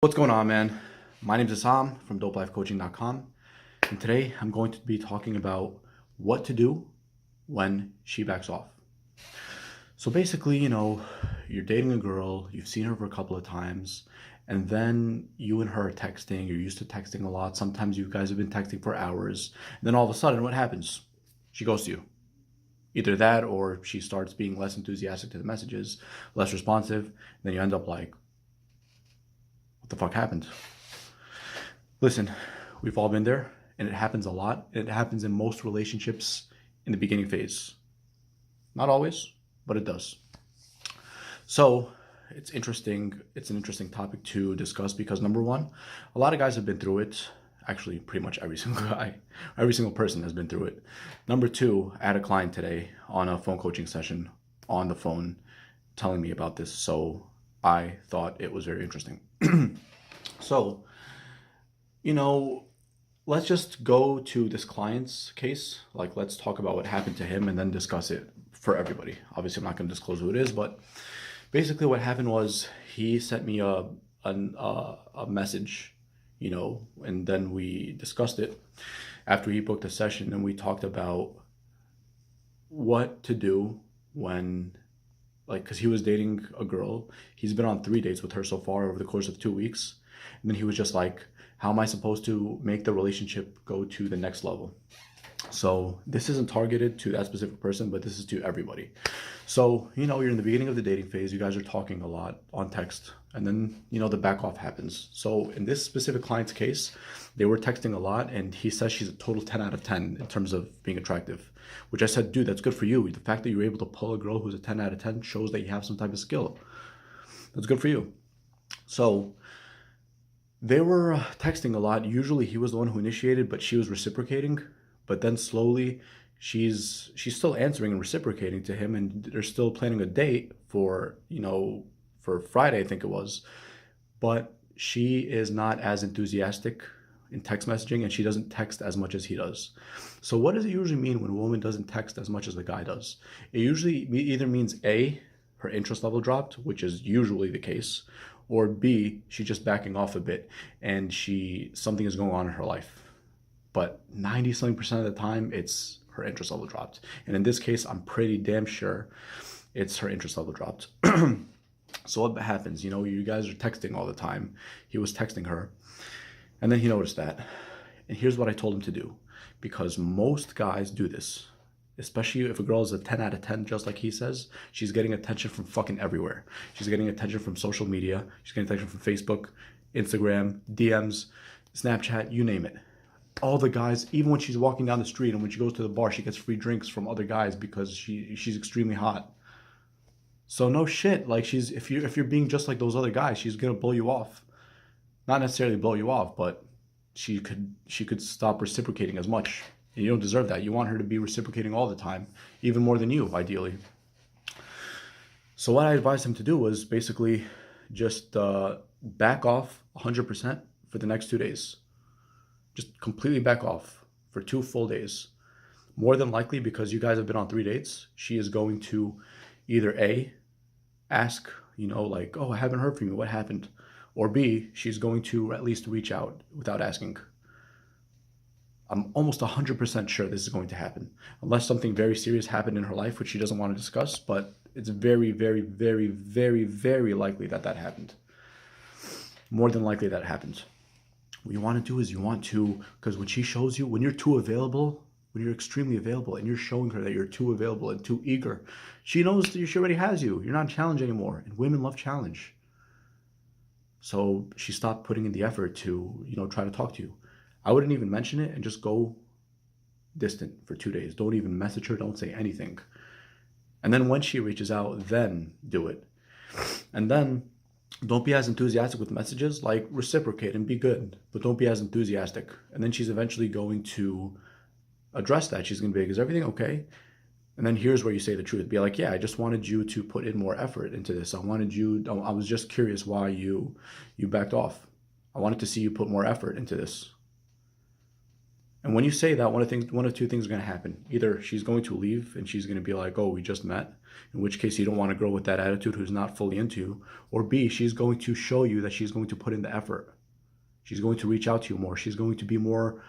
What's going on, man? My name is Assam from dopelifecoaching.com, and today I'm going to be talking about what to do when she backs off. So basically, you're dating a girl, you've seen her for a couple of times, and then you and her are texting, you're used to texting a lot. Sometimes you guys have been texting for hours, and then all of a sudden, what happens? She goes to you. Either that or she starts being less enthusiastic to the messages, less responsive, and then you end up like, what the fuck happened? Listen, we've all been there, and it happens a lot. It happens in most relationships in the beginning phase. Not always, but it does. So it's interesting. It's an interesting topic to discuss because number one, a lot of guys have been through it. Actually, pretty much every single guy, every single person has been through it. Number two, I had a client today on a phone coaching session on the phone telling me about this. So I thought it was very interesting. So, let's just go to this client's case. Like, let's talk about what happened to him and then discuss it for everybody. Obviously, I'm not going to disclose who it is, but basically what happened was he sent me a message, and then we discussed it after he booked a session, and we talked about what to do when, like, because he was dating a girl. He's been on 3 dates with her so far over the course of 2 weeks. And then he was just like, how am I supposed to make the relationship go to the next level? So this isn't targeted to that specific person, but this is to everybody. So, you're in the beginning of the dating phase. You guys are talking a lot on text. And then, the back off happens. So in this specific client's case, they were texting a lot. And he says she's a total 10 out of 10 in terms of being attractive. Which I said, dude, that's good for you. The fact that you're able to pull a girl who's a 10 out of 10 shows that you have some type of skill. That's good for you. So they were texting a lot. Usually he was the one who initiated, but she was reciprocating. But then slowly she's still answering and reciprocating to him, and they're still planning a date for Friday, I think it was. But she is not as enthusiastic in text messaging, and she doesn't text as much as he does. So what does it usually mean when a woman doesn't text as much as the guy does? It usually either means A, her interest level dropped, which is usually the case, or B, she's just backing off a bit and something is going on in her life. But 90-something% of the time, it's her interest level dropped. And in this case, I'm pretty damn sure it's her interest level dropped. So what happens? You guys are texting all the time. He was texting her, and then he noticed that. And here's what I told him to do, because most guys do this. Especially if a girl is a 10 out of 10, just like he says, she's getting attention from fucking everywhere. She's getting attention from social media. She's getting attention from Facebook, Instagram, DMs, Snapchat, you name it. All the guys, even when she's walking down the street and when she goes to the bar, she gets free drinks from other guys because she's extremely hot. So no shit, like if you're being just like those other guys, she's gonna blow you off. Not necessarily blow you off, but she could stop reciprocating as much. And you don't deserve that. You want her to be reciprocating all the time, even more than you, ideally. So what I advised him to do was basically just back off 100% for the next 2 days. Just completely back off for 2 full days. More than likely, because you guys have been on 3 dates, she is going to either A, ask, like, oh, I haven't heard from you, what happened? Or B, she's going to at least reach out without asking. I'm almost 100% sure this is going to happen, unless something very serious happened in her life, which she doesn't want to discuss, but it's very, very, very, very, very likely that happened. More than likely that happens. What you want to do is because when she shows you, when you're too available, when you're extremely available and you're showing her that you're too available and too eager, she knows that she already has you. You're not challenged anymore, and women love challenge. So she stopped putting in the effort to, try to talk to you. I wouldn't even mention it and just go distant for 2 days. Don't even message her. Don't say anything. And then when she reaches out, then do it. And then don't be as enthusiastic with messages. Like, reciprocate and be good, but don't be as enthusiastic. And then she's eventually going to address that. She's going to be like, is everything okay? And then here's where you say the truth. Be like, yeah, I just wanted you to put in more effort into this. I was just curious why you backed off. I wanted to see you put more effort into this. And when you say that, one of two things are going to happen. Either she's going to leave and she's going to be like, oh, we just met, in which case you don't want to grow with that attitude who's not fully into you. Or B, she's going to show you that she's going to put in the effort. She's going to reach out to you more. She's going to be more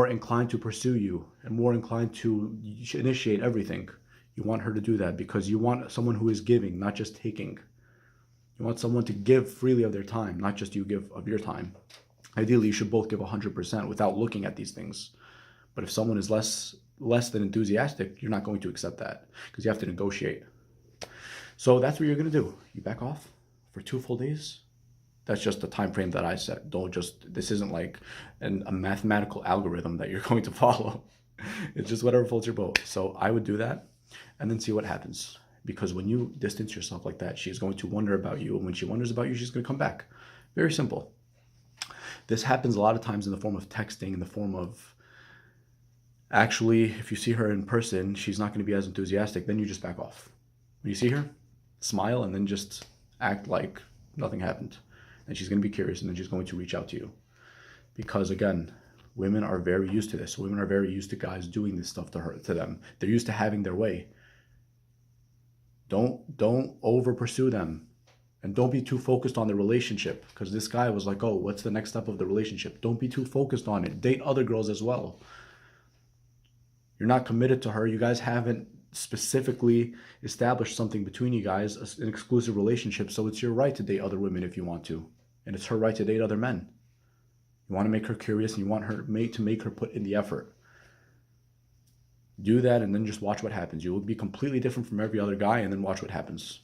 inclined to pursue you and more inclined to initiate everything. You want her to do that because you want someone who is giving, not just taking. You want someone to give freely of their time, not just you give of your time. Ideally, you should both give 100% without looking at these things. But if someone is less than enthusiastic, you're not going to accept that because you have to negotiate. So that's what you're going to do. You back off for 2 full days. That's just the time frame that I set. This isn't like a mathematical algorithm that you're going to follow. It's just whatever floats your boat. So I would do that and then see what happens. Because when you distance yourself like that, she's going to wonder about you. And when she wonders about you, she's going to come back. Very simple. This happens a lot of times in the form of texting, in the form of, actually, if you see her in person, she's not going to be as enthusiastic. Then you just back off. When you see her, smile and then just act like nothing happened. And she's going to be curious and then she's going to reach out to you. Because again, women are very used to this. Women are very used to guys doing this stuff to them. They're used to having their way. Don't over pursue them. And don't be too focused on the relationship. Because this guy was like, oh, what's the next step of the relationship? Don't be too focused on it. Date other girls as well. You're not committed to her. You guys haven't specifically established something between you guys, an exclusive relationship. So it's your right to date other women if you want to. And it's her right to date other men. You want to make her curious and you want her to make her put in the effort. Do that and then just watch what happens. You will be completely different from every other guy and then watch what happens.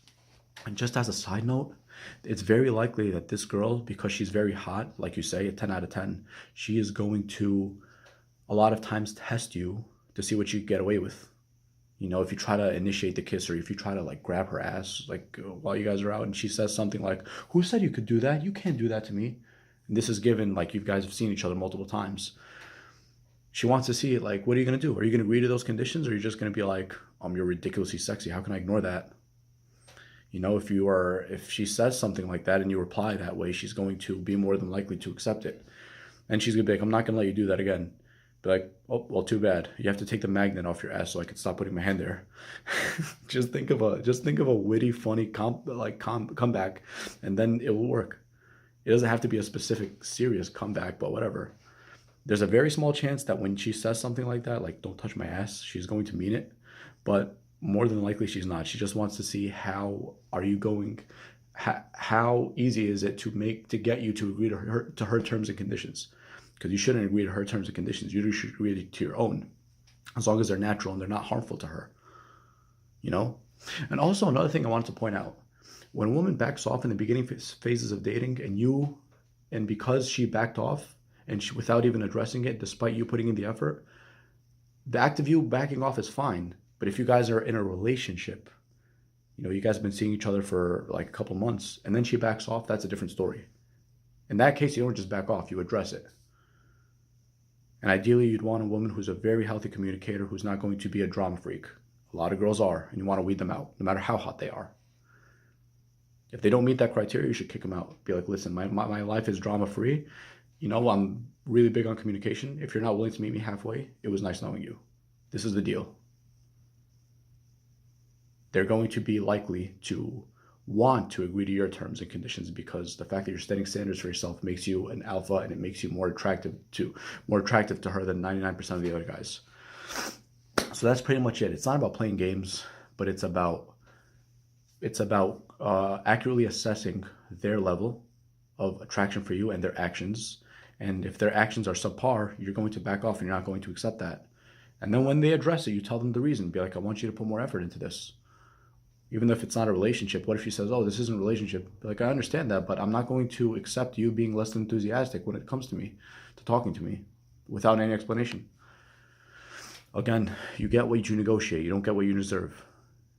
And just as a side note, it's very likely that this girl, because she's very hot, like you say, a 10 out of 10, she is going to a lot of times test you to see what you get away with. You know, if you try to initiate the kiss or if you try to like grab her ass, like while you guys are out and she says something like, who said you could do that? You can't do that to me. And this is given like you guys have seen each other multiple times. She wants to see it like, what are you going to do? Are you going to agree to those conditions or are you just going to be like, you're ridiculously sexy. How can I ignore that? You know, if she says something like that and you reply that way, she's going to be more than likely to accept it. And she's going to be like, I'm not going to let you do that again. Be like, oh, well, too bad. You have to take the magnet off your ass so I can stop putting my hand there. just think of a witty, funny comeback, and then it will work. It doesn't have to be a specific serious comeback, but whatever. There's a very small chance that when she says something like that, like don't touch my ass, she's going to mean it. But more than likely she's not. She just wants to see how easy is it to get you to agree to her terms and conditions. Because you shouldn't agree to her terms and conditions. You should agree to your own, as long as they're natural and they're not harmful to her. You know? And also another thing I wanted to point out. When a woman backs off in the beginning phases of dating and because she backed off and without even addressing it, despite you putting in the effort, the act of you backing off is fine. But if you guys are in a relationship, you know, you guys have been seeing each other for like a couple months and then she backs off, that's a different story. In that case, you don't just back off, you address it. And ideally, you'd want a woman who's a very healthy communicator, who's not going to be a drama freak. A lot of girls are, and you want to weed them out, no matter how hot they are. If they don't meet that criteria, you should kick them out. Be like, listen, my life is drama-free. You know, I'm really big on communication. If you're not willing to meet me halfway, it was nice knowing you. This is the deal. They're going to be likely to want to agree to your terms and conditions because the fact that you're setting standards for yourself makes you an alpha and it makes you more attractive to her than 99% of the other guys. So that's pretty much it. It's not about playing games, but it's about accurately assessing their level of attraction for you and their actions. And if their actions are subpar, you're going to back off and you're not going to accept that. And then when they address it, you tell them the reason. Be like, I want you to put more effort into this. Even if it's not a relationship, what if she says, oh, this isn't a relationship? Be like, I understand that, but I'm not going to accept you being less than enthusiastic when it comes to me, to talking to me, without any explanation. Again, you get what you negotiate. You don't get what you deserve.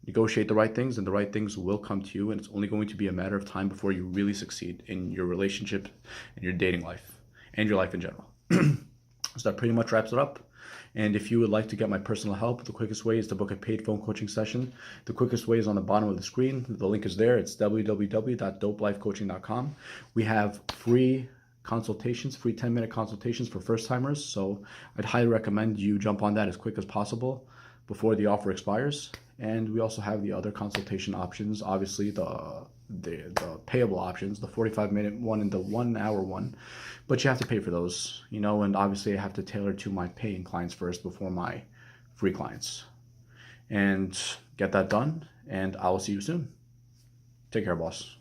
Negotiate the right things, and the right things will come to you, and it's only going to be a matter of time before you really succeed in your relationship and your dating life, and your life in general. So that pretty much wraps it up. And if you would like to get my personal help, the quickest way is to book a paid phone coaching session. The quickest way is on the bottom of the screen. The link is there. It's www.dopelifecoaching.com. We have free consultations, free 10-minute consultations for first timers. So I'd highly recommend you jump on that as quick as possible before the offer expires. And we also have the other consultation options, obviously the payable options, the 45-minute one and the 1 hour one, but you have to pay for those, you know, and obviously I have to tailor to my paying clients first before my free clients. And get that done, and I will see you soon. Take care, boss.